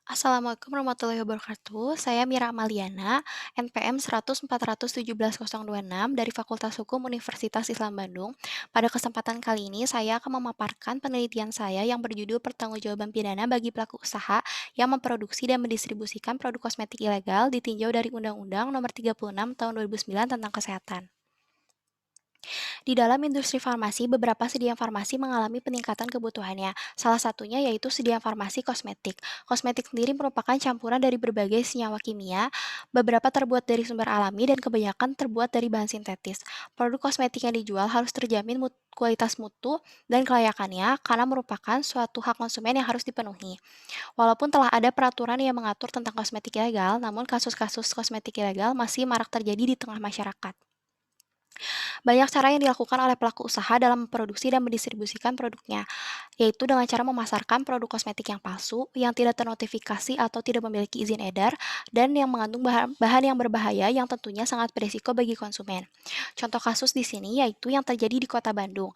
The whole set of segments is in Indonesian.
Assalamualaikum warahmatullahi wabarakatuh. Saya Mira Amaliana, NPM 104-117-026 dari Fakultas Hukum Universitas Islam Bandung. Pada kesempatan kali ini, saya akan memaparkan penelitian saya yang berjudul Pertanggungjawaban Pidana bagi Pelaku Usaha yang memproduksi dan mendistribusikan produk kosmetik ilegal ditinjau dari Undang-Undang Nomor 36 Tahun 2009 tentang Kesehatan. Di dalam industri farmasi, beberapa sedia farmasi mengalami peningkatan kebutuhannya. Salah satunya yaitu sedia farmasi kosmetik. Kosmetik sendiri merupakan campuran dari berbagai senyawa kimia, beberapa terbuat dari sumber alami dan kebanyakan terbuat dari bahan sintetis. Produk kosmetik yang dijual harus terjamin kualitas mutu dan kelayakannya karena merupakan suatu hak konsumen yang harus dipenuhi. Walaupun telah ada peraturan yang mengatur tentang kosmetik ilegal, namun kasus-kasus kosmetik ilegal masih marak terjadi di tengah masyarakat. Banyak cara yang dilakukan oleh pelaku usaha dalam memproduksi dan mendistribusikan produknya, yaitu dengan cara memasarkan produk kosmetik yang palsu, yang tidak ternotifikasi atau tidak memiliki izin edar, dan yang mengandung bahan yang berbahaya yang tentunya sangat berisiko bagi konsumen. Contoh kasus di sini yaitu yang terjadi di Kota Bandung,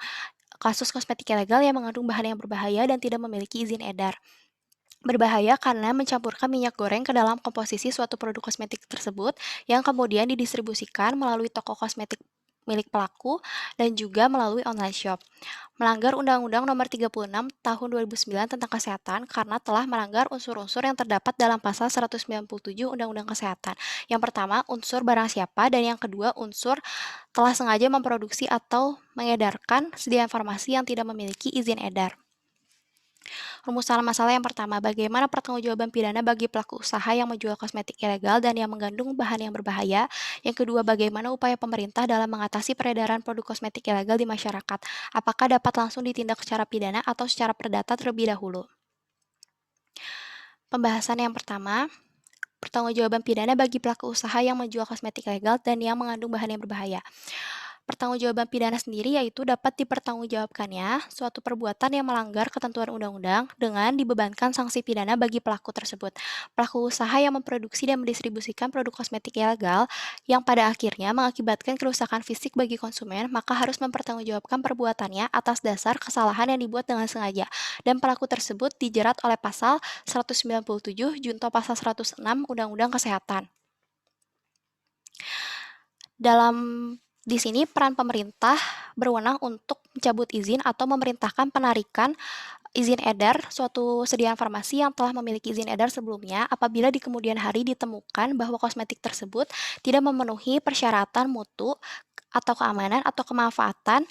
kasus kosmetik ilegal yang mengandung bahan yang berbahaya dan tidak memiliki izin edar. Berbahaya karena mencampurkan minyak goreng ke dalam komposisi suatu produk kosmetik tersebut yang kemudian didistribusikan melalui toko kosmetik milik pelaku dan juga melalui online shop. Melanggar Undang-Undang Nomor 36 Tahun 2009 tentang Kesehatan karena telah melanggar unsur-unsur yang terdapat dalam pasal 197 Undang-Undang Kesehatan. Yang pertama, unsur barang siapa dan yang kedua, unsur telah sengaja memproduksi atau mengedarkan sediaan farmasi yang tidak memiliki izin edar. Rumusan masalah yang pertama, bagaimana pertanggungjawaban pidana bagi pelaku usaha yang menjual kosmetik ilegal dan yang mengandung bahan yang berbahaya? Yang kedua, bagaimana upaya pemerintah dalam mengatasi peredaran produk kosmetik ilegal di masyarakat? Apakah dapat langsung ditindak secara pidana atau secara perdata terlebih dahulu? Pembahasan yang pertama, pertanggungjawaban pidana bagi pelaku usaha yang menjual kosmetik ilegal dan yang mengandung bahan yang berbahaya. Pertanggungjawaban pidana sendiri yaitu dapat dipertanggungjawabkannya suatu perbuatan yang melanggar ketentuan undang-undang dengan dibebankan sanksi pidana bagi pelaku tersebut. Pelaku usaha yang memproduksi dan mendistribusikan produk kosmetik ilegal yang pada akhirnya mengakibatkan kerusakan fisik bagi konsumen, maka harus mempertanggungjawabkan perbuatannya atas dasar kesalahan yang dibuat dengan sengaja. Dan pelaku tersebut dijerat oleh pasal 197 junto pasal 106 Undang-Undang Kesehatan. Dalam di sini peran pemerintah berwenang untuk mencabut izin atau memerintahkan penarikan izin edar suatu sediaan farmasi yang telah memiliki izin edar sebelumnya apabila di kemudian hari ditemukan bahwa kosmetik tersebut tidak memenuhi persyaratan mutu atau keamanan atau kemanfaatan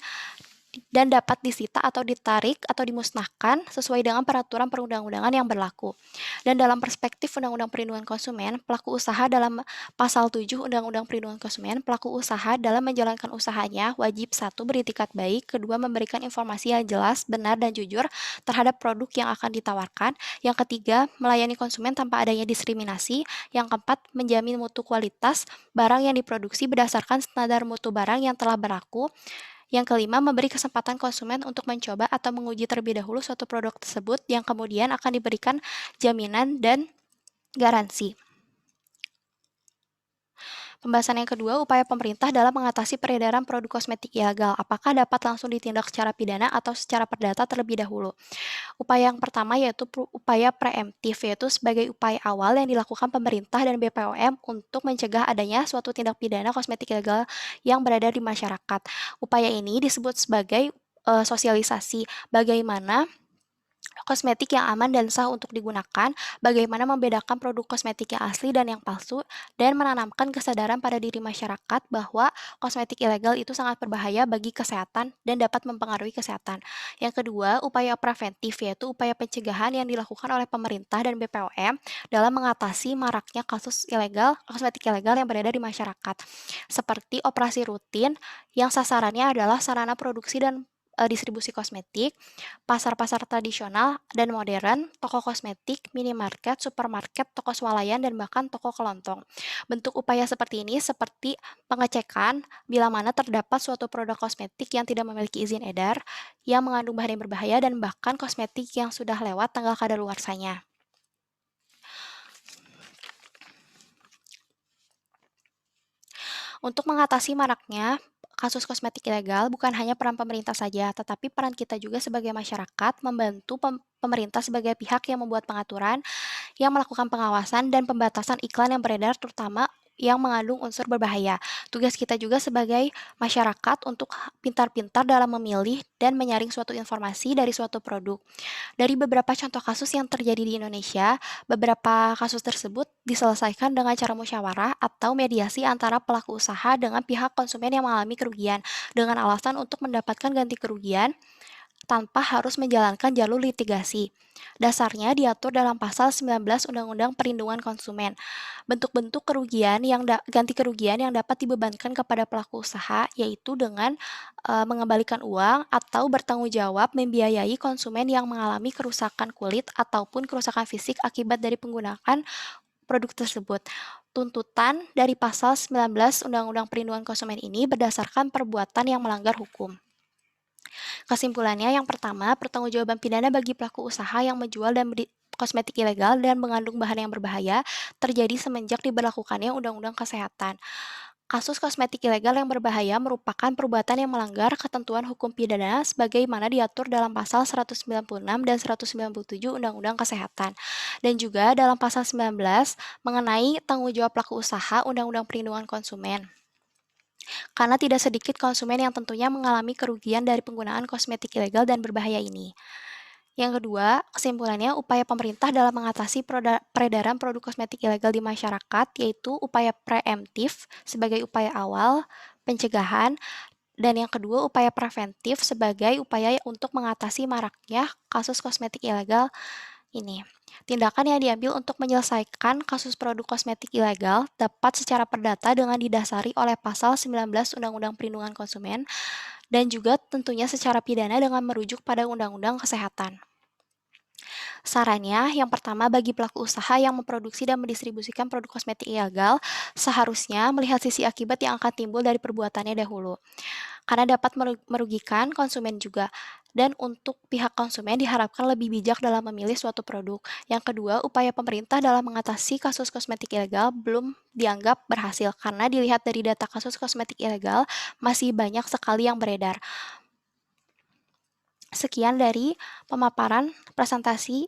dan dapat disita atau ditarik atau dimusnahkan sesuai dengan peraturan perundang-undangan yang berlaku. Dan dalam perspektif Undang-Undang Perlindungan Konsumen, pelaku usaha dalam Pasal 7 Undang-Undang Perlindungan Konsumen, pelaku usaha dalam menjalankan usahanya wajib satu beritikat baik, kedua memberikan informasi yang jelas, benar, dan jujur terhadap produk yang akan ditawarkan, yang ketiga melayani konsumen tanpa adanya diskriminasi, yang keempat menjamin mutu kualitas barang yang diproduksi berdasarkan standar mutu barang yang telah berlaku, yang kelima, memberi kesempatan konsumen untuk mencoba atau menguji terlebih dahulu suatu produk tersebut yang kemudian akan diberikan jaminan dan garansi. Pembahasan yang kedua, upaya pemerintah dalam mengatasi peredaran produk kosmetik ilegal. Apakah dapat langsung ditindak secara pidana atau secara perdata terlebih dahulu? Upaya yang pertama yaitu upaya preemptif, yaitu sebagai upaya awal yang dilakukan pemerintah dan BPOM untuk mencegah adanya suatu tindak pidana kosmetik ilegal yang beredar di masyarakat. Upaya ini disebut sebagai sosialisasi bagaimana kosmetik yang aman dan sah untuk digunakan, bagaimana membedakan produk kosmetik yang asli dan yang palsu, dan menanamkan kesadaran pada diri masyarakat bahwa kosmetik ilegal itu sangat berbahaya bagi kesehatan dan dapat mempengaruhi kesehatan. Yang kedua, upaya preventif yaitu upaya pencegahan yang dilakukan oleh pemerintah dan BPOM dalam mengatasi maraknya kasus ilegal, kosmetik ilegal yang beredar di masyarakat. Seperti operasi rutin yang sasarannya adalah sarana produksi dan distribusi kosmetik, pasar-pasar tradisional dan modern, toko kosmetik, minimarket, supermarket, toko swalayan, dan bahkan toko kelontong. Bentuk upaya seperti ini seperti pengecekan bila mana terdapat suatu produk kosmetik yang tidak memiliki izin edar, yang mengandung bahan yang berbahaya, dan bahkan kosmetik yang sudah lewat tanggal kadaluarsanya. Untuk mengatasi maraknya kasus kosmetik ilegal, bukan hanya peran pemerintah saja, tetapi peran kita juga sebagai masyarakat membantu pemerintah sebagai pihak yang membuat pengaturan yang melakukan pengawasan dan pembatasan iklan yang beredar terutama yang mengandung unsur berbahaya. Tugas kita juga sebagai masyarakat untuk pintar-pintar dalam memilih dan menyaring suatu informasi dari suatu produk. Dari beberapa contoh kasus yang terjadi di Indonesia, beberapa kasus tersebut diselesaikan dengan cara musyawarah atau mediasi antara pelaku usaha dengan pihak konsumen yang mengalami kerugian, dengan alasan untuk mendapatkan ganti kerugian tanpa harus menjalankan jalur litigasi. Dasarnya diatur dalam pasal 19 Undang-Undang Perlindungan Konsumen. Bentuk-bentuk kerugian yang ganti kerugian yang dapat dibebankan kepada pelaku usaha yaitu dengan mengembalikan uang atau bertanggung jawab membiayai konsumen yang mengalami kerusakan kulit ataupun kerusakan fisik akibat dari penggunaan produk tersebut. Tuntutan dari pasal 19 Undang-Undang Perlindungan Konsumen ini berdasarkan perbuatan yang melanggar hukum. Kesimpulannya, yang pertama, pertanggungjawaban pidana bagi pelaku usaha yang menjual dan beli kosmetik ilegal dan mengandung bahan yang berbahaya terjadi semenjak diberlakukannya Undang-Undang Kesehatan. Kasus kosmetik ilegal yang berbahaya merupakan perbuatan yang melanggar ketentuan hukum pidana sebagaimana diatur dalam pasal 196 dan 197 Undang-Undang Kesehatan. Dan juga dalam pasal 19 mengenai tanggung jawab pelaku usaha Undang-Undang Perlindungan Konsumen. Karena tidak sedikit konsumen yang tentunya mengalami kerugian dari penggunaan kosmetik ilegal dan berbahaya ini. Yang kedua, kesimpulannya upaya pemerintah dalam mengatasi peredaran produk kosmetik ilegal di masyarakat yaitu upaya preemptif sebagai upaya awal, pencegahan, dan yang kedua upaya preventif sebagai upaya untuk mengatasi maraknya kasus kosmetik ilegal ini. Tindakan yang diambil untuk menyelesaikan kasus produk kosmetik ilegal dapat secara perdata dengan didasari oleh pasal 19 Undang-Undang Perlindungan Konsumen dan juga tentunya secara pidana dengan merujuk pada Undang-Undang Kesehatan. Sarannya, yang pertama bagi pelaku usaha yang memproduksi dan mendistribusikan produk kosmetik ilegal, seharusnya melihat sisi akibat yang akan timbul dari perbuatannya dahulu, karena dapat merugikan konsumen juga. Dan untuk pihak konsumen diharapkan lebih bijak dalam memilih suatu produk. Yang kedua, upaya pemerintah dalam mengatasi kasus kosmetik ilegal belum dianggap berhasil, karena dilihat dari data kasus kosmetik ilegal masih banyak sekali yang beredar. Sekian dari pemaparan presentasi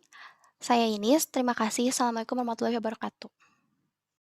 saya ini. Terima kasih. Assalamualaikum warahmatullahi wabarakatuh.